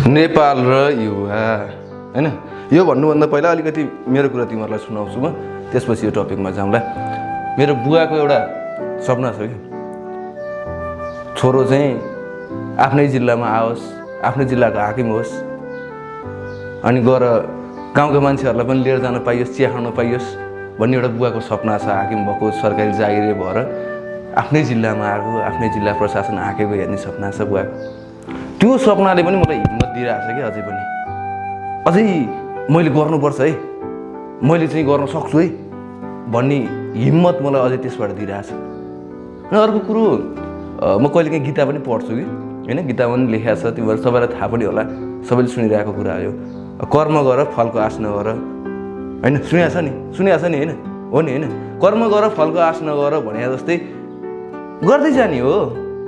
नेपाल र युवा हैन यो भन्नुभन्दा पहिला अलिकति मेरो कुरा तिमीहरूलाई सुनाउँछु म त्यसपछि यो टपिकमा जाउँला। मेरो बुवाको एउटा सपना छ कि छोरो चाहिँ आफ्नै जिल्लामा आओस्, आफ्नै जिल्लाको हाकिम होस्, अनि गएर गाउँका मान्छेहरूलाई पनि लिएर जान पाइयोस्, चिया खान पाइयोस् भन्ने एउटा बुवाको सपना छ। हाकिम भएको, सरकारी जागिरे भएर आफ्नै जिल्लामा आएको, आफ्नै जिल्ला प्रशासन हाकेको हेर्ने सपना छ बुवाको। त्यो सपनाले पनि मलाई हिम्मत दिइरहेको छ कि अझै मैले गर्नुपर्छ है, मैले चाहिँ गर्न सक्छु है भन्ने हिम्मत मलाई अझै त्यसबाट दिइरहेछ। र अर्को कुरो म कहिलेकाहीँ गीता पनि पढ्छु कि होइन, गीतामा पनि लेखेको छ, तिमीहरू सबैलाई थाहा पनि होला, सबैले सुनिरहेको कुरा हो। कर्म गर फलको आश नगर होइन, सुनिएको छ नि होइन, हो नि होइन, कर्म गर फलको आश नगर भने जस्तै गर्दै जाने हो।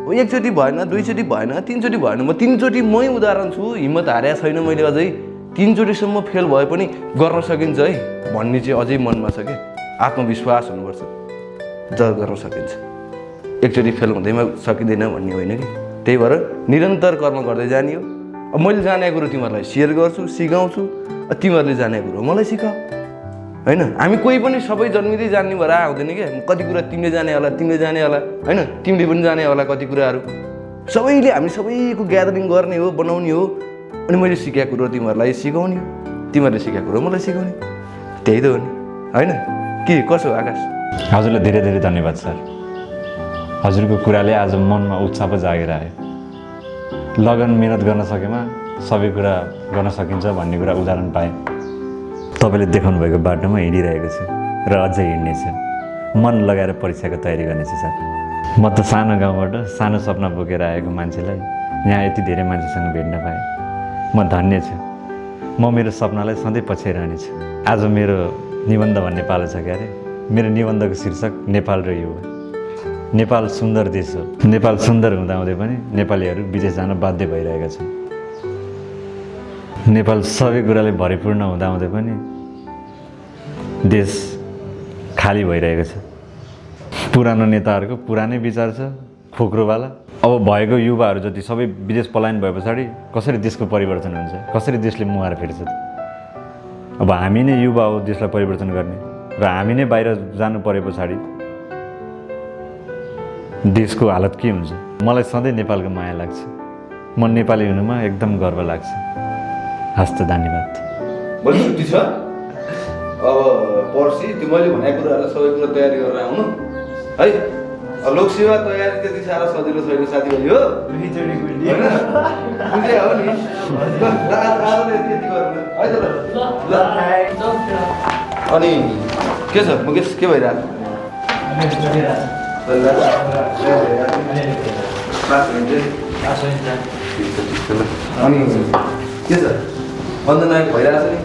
एकचोटि भएन, दुईचोटि भएन, तिनचोटि भएन, म तिनचोटि मै उदाहरण छु, हिम्मत हारेको छैन मैले अझै, तिनचोटिसम्म फेल भए पनि गर्न सकिन्छ है भन्ने चाहिँ अझै मनमा छ कि आत्मविश्वास हुनुपर्छ, जज गर्न सकिन्छ, एकचोटि फेल हुँदैमा सकिँदैन भन्ने होइन कि। त्यही भएर निरन्तर कर्म गर्दै जाने हो। अब मैले जानेको कुरो तिमीहरूलाई सेयर गर्छु, सिकाउँछु, तिमीहरूले जानेको कुरो मलाई सिकाऊ होइन। हामी कोही पनि सबै जन्मिँदै जान्ने भएर आउँदैन क्या। कति कुरा तिमीले जाने होला होइन, तिमीले पनि जाने होला कति कुराहरू। सबैले हामी सबैको ग्यादरिङ गर्ने हो, बनाउने हो, अनि मैले सिकेको कुरो तिमीहरूलाई सिकाउने हो, तिमीहरूले सिकेको कुरो मलाई सिकाउने, त्यही त हो नि होइन। के कसो आकाश? हजुरलाई धेरै धेरै धन्यवाद सर। हजुरको कुराले आज मनमा उत्साह पो जागेर आयो। लगन मेहनत गर्न सकेमा सबै कुरा गर्न सकिन्छ भन्ने कुरा उदाहरण पाएँ। तपाईँले देखाउनु भएको बाटोमा हिँडिरहेको छु र अझै हिँड्नेछु। मन लगाएर परीक्षाको तयारी गर्नेछु सर। म त सानो गाउँबाट सानो सपना बोकेर आएको मान्छेलाई यहाँ यति धेरै मान्छेसँग भेट्न पाएँ। म धन्य छु। म मेरो सपनालाई सधैँ पछ्याइरहनेछु। आज मेरो निबन्ध भन्ने पालो छ क्यारे। मेरो निबन्धको शीर्षक नेपाल र युवा। नेपाल सुन्दर देश हो। नेपाल सुन्दर हुँदाहुँदै पनि नेपालीहरू विदेश जान बाध्य भइरहेका छन्। नेपाल सबै कुराले भरिपूर्ण हुँदाहुँदै पनि देश खाली भइरहेको छ। पुरानो नेताहरूको पुरानै विचार छ, खोक्रोवाला। अब भएको युवाहरू जति सबै विदेश पलायन भए पछाडि कसरी देशको परिवर्तन हुन्छ, कसरी देशले मुहार फेर्छ त? अब हामी नै युवा हो देशलाई परिवर्तन गर्ने, र हामी नै बाहिर जानु परे पछाडि देशको हालत के हुन्छ? मलाई सधैँ नेपालको माया लाग्छ। म नेपाली हुनुमा एकदम गर्व लाग्छ। हस्त धन्यवाद। भोलि छुट्टी छ, अब पर्सि त्यो मैले भनेको कुराहरू सबै कुरा तयारी गरेर आउनु है। लोकसेवा तयारी त्यति साह्रो सजिलो छैन साथीभाइ हो, बुझे हो नि। अनि के छ मुकेश, के भइरहेको? अनि के छ वन्दना भइरहेको छ नि?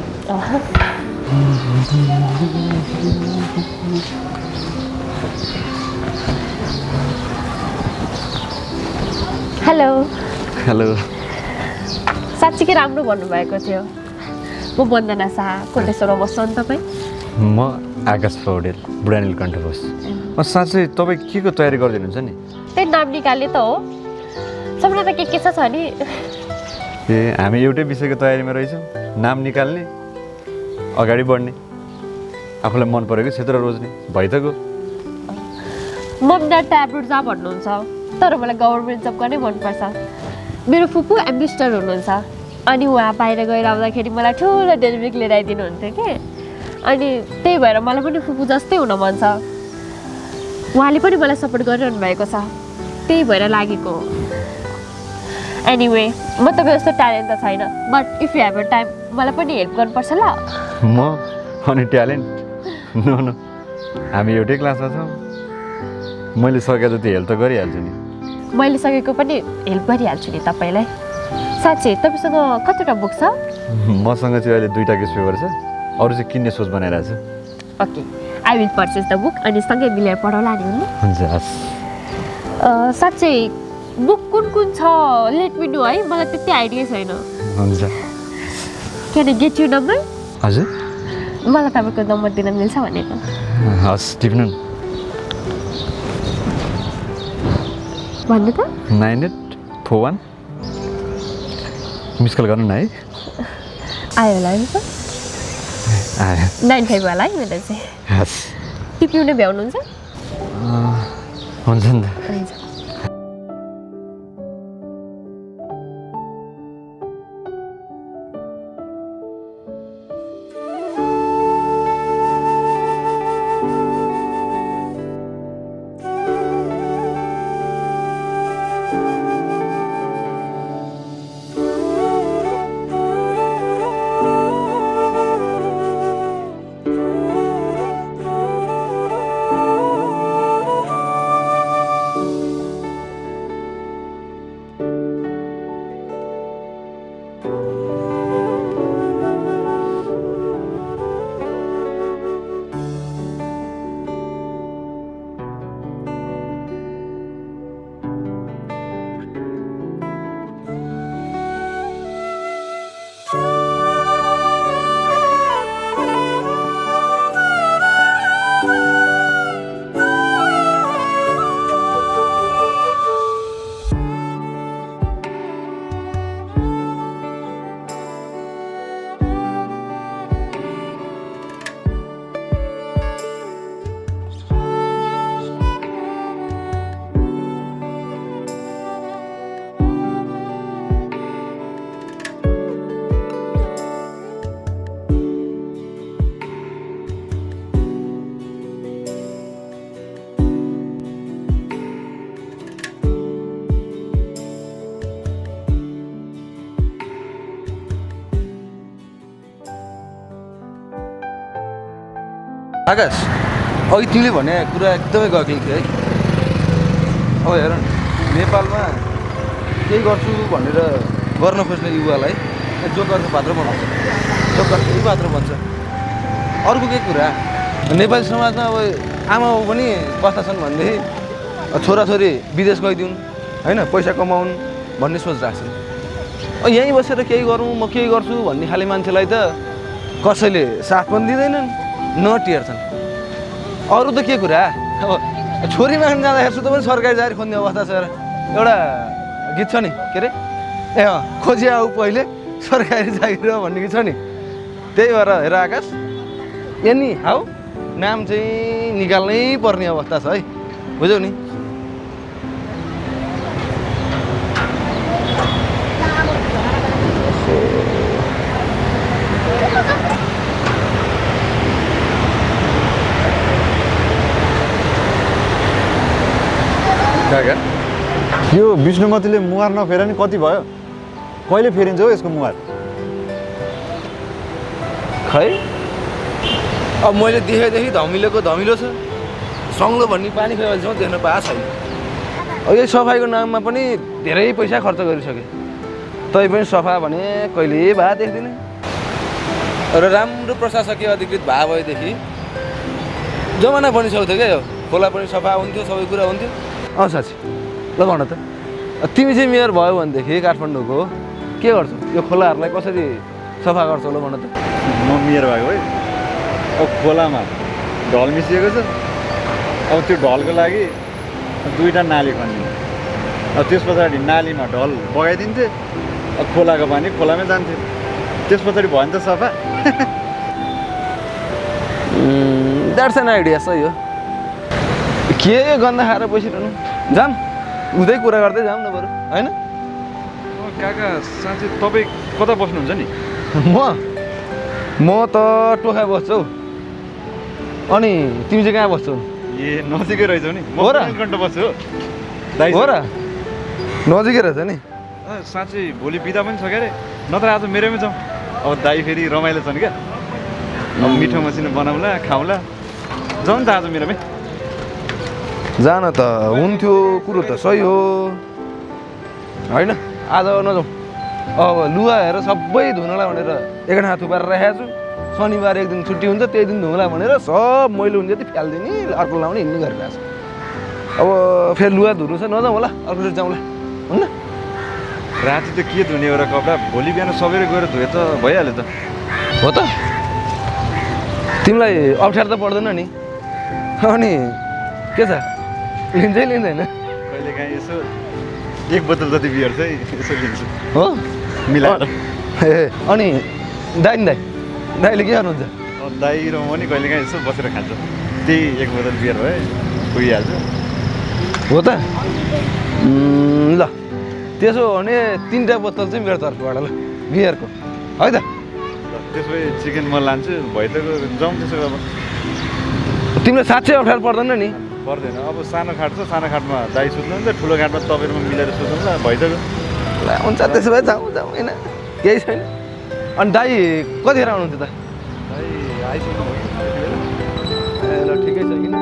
Hello hello. साँच्चीकै राम्रो भन्नुभएको थियो। म वन्दना शाह, कोटेश्वरमा बस्छु। अनि तपाईँ? म आकाश पौडेल, बुढानील कण्ठ बस्छु। साँच्चै तपाईँ के को तयारी गरिदिनुहुन्छ नि? त्यही नाम निकाल्ने त हो। सपना त के छ नि? ए हामी एउटै विषयको तयारीमा रहेछौँ। नाम निकाल्ने, अगाडि बढ्ने, आफूलाई मन परेको क्षेत्र रोज्ने, भइ त गयो। मम्मी ड्याड त एब्रोड जा भन्नुहुन्छ, तर मलाई गभर्मेन्ट जब गर्नै मनपर्छ। मेरो फुपू एम्बिस्टर हुनुहुन्छ, अनि उहाँ बाहिर गएर आउँदाखेरि मलाई ठुलो डेलिभरी लिएर आइदिनुहुन्थ्यो कि, अनि त्यही भएर मलाई पनि फुपू जस्तै हुन मन छ। उहाँले पनि मलाई सपोर्ट गरिरहनु भएको छ, त्यही भएर लागेको हो। एनिवे म तपाईँ जस्तो ट्यालेन्ट त छैन, but if you have a time मलाई पनि हेल्प गर्नुपर्छ ल। म अनि ट्यालेन्ट नो, हामी एउटै क्लासमा छौँ। मैले सके जति हेल्प त गरिहाल्छु नि। मैले सकेको पनि हेल्प गरिहाल्छु नि तपाईँलाई। साँच्चै तपाईँसँग कतिवटा बुक छ? मसँग चाहिँ अहिले 2टा केस पेपर छ, अरू चाहिँ किन्ने सोच बनाइरहेको छु। Okay, I will purchase the book, अनि सँगै मिलेर पढाउला नि हुनु। हुन्छ हस्। साँच्चै बुक कुन छ लेट मी नो है, मलाई त्यति आइडिया छैन। हुन्छ। Can I get you number? हजुर, मलाई तपाईँको नम्बर दिन मिल्छ भनेको। हस् टिप्नु भन्नु त। 9841 मिस कल गर्नु न है आयो होला है सर आयो 95 होला है मेरो चाहिँ हस् टिप्युने भ्याउनुहुन्छ हुन्छ नि त हुन्छ आकाश अघि तिमीले भने कुरा एकदमै गएको थियो है अब हेर न नेपालमा केही गर्छु भनेर गर्न खोज्ने युवालाई जो गर्छ पात्र बनाउँछ जो गर्छ त्यही पात्र बन्छ अर्को के कुरा नेपाली समाजमा अब आमा बाउ पनि कस्ता छन् भनेदेखि छोराछोरी विदेश गइदिउन् होइन पैसा कमाउन् भन्ने सोच राख्छन् यहीँ बसेर केही गरौँ म केही गर्छु भन्ने खाले मान्छेलाई त कसैले साथ पनि दिँदैनन् न टिर्छन् अरू त के कुरा अब छोरी माग्न जाँदाखेरि सुत पनि सरकारी जागिर खोज्ने अवस्था छ एउटा गीत छ नि के अरे ए खोजी आऊ पहिले सरकारी जागिर भन्ने गीत छ नि त्यही भएर हेर आकाश एनी हाउ नाम चाहिँ निकाल्नै पर्ने अवस्था छ है बुझ्यौ नि यो विष्णुमतीले मुहार नफेर नि कति भयो कहिले फेरिन्छ हो यसको मुहार खै अब मैले देखेदेखि धमिलोको धमिलो छ सङ्लो भन्ने पानी खुवाइसम्म देख्न पाएको छैन अब यही सफाइको नाममा पनि धेरै पैसा खर्च गरिसके तै पनि सफा भने कहिले भए देख्दिनँ र राम्रो प्रशासकीय अधिकृत भए भएदेखि जमाना पनि सक्थ्यो क्या यो खोला पनि सफा हुन्थ्यो सबै कुरा हुन्थ्यो अँ साँच्ची ल भन त तिमी चाहिँ मेयर भयो भनेदेखि काठमाडौँको के गर्छौ यो खोलाहरूलाई कसरी सफा गर्छौ ल भन त म मेयर भएको है अब खोलामा ढल मिसिएको छ अब त्यो ढलको लागि दुईवटा नाली खनिदिने अब त्यस पछाडि नालीमा ढल बगाइदिन्थे अब खोलाको पानी खोलामै जान्थ्यो त्यस पछाडि भयो नि त सफा द्याट्स एन आइडिया सही हो के गन्दा खाएर बसिरहनु जाम उतै कुरा गर्दै जाऊँ न बरु होइन काका साँच्चै तपाईँ कता बस्नुहुन्छ नि म त टोखा बस्छु हौ अनि तिमी चाहिँ कहाँ बस्छौ ए नजिकै रहेछौ नि हो र घन्टा बस्छु हो र नजिकै रहेछ नि साँच्चै भोलि बिदा पनि छ क्या अरे नत्र आज मेरैमै जाउँ अब दाइ फेरि रमाइलो छन् क्या अब मिठो मसिनो बनाउँला खाउँला जाउँ नि त आज मेरोमै जान त हुन्थ्यो कुरो त सही हो होइन आज नजाउँ अब लुगा हेरेर सबै धुनला भनेर एक हात थुपारेर राखेको छु शनिबार एक दिन छुट्टी हुन्छ त्यही दिन धुँला भनेर सब मैलो हुन्छ त्यति फ्यालिदिने अर्को लाउने हिँड्ने गरिरहेको छ अब फेरि लुगा धुनु छ नजाउँ होला अर्कोचोटि जाउँला हुन्न राति त के धुने एउटा कपडा भोलि बिहान सबैले गएर धुए त भइहाल्यो त हो त तिमीलाई अप्ठ्यारो त पर्दैन नि अनि के छ लिन्छै लिँदैन कहिले काहीँ यसो एक बोतल जति बियर चाहिँ यसो लिन्छु हो मिलाएर ए अनि दाइ दाइले के गर्नुहुन्छ दाइ र म नि कहिलेकाहीँ यसो बसेर खान्छ त्यही एक बोतल बियर भए पुगिहाल्छ हो त ल त्यसो हो भने 3टा बोतल चाहिँ मेरो तर्फबाट ल बियरको है त त्यसो भए चिकन म लान्छु भइतको जाउँ त्यसो अब तिमीलाई साँच्चै अप्ठ्यारो पर्दैन नि पर्दैन अब सानो खाट छ सानो खाटमा दाइ सुत्नुहुन्छ ठुलो खाटमा तपाईँहरूमा मिलेर सुतौँ ल भइतको ल हुन्छ त्यसो भए जाउँ होइन केही छैन अनि दाइ कतिखेर आउनुहुन्छ त दाइ आइसक्नु ए ल ठिकै छ किन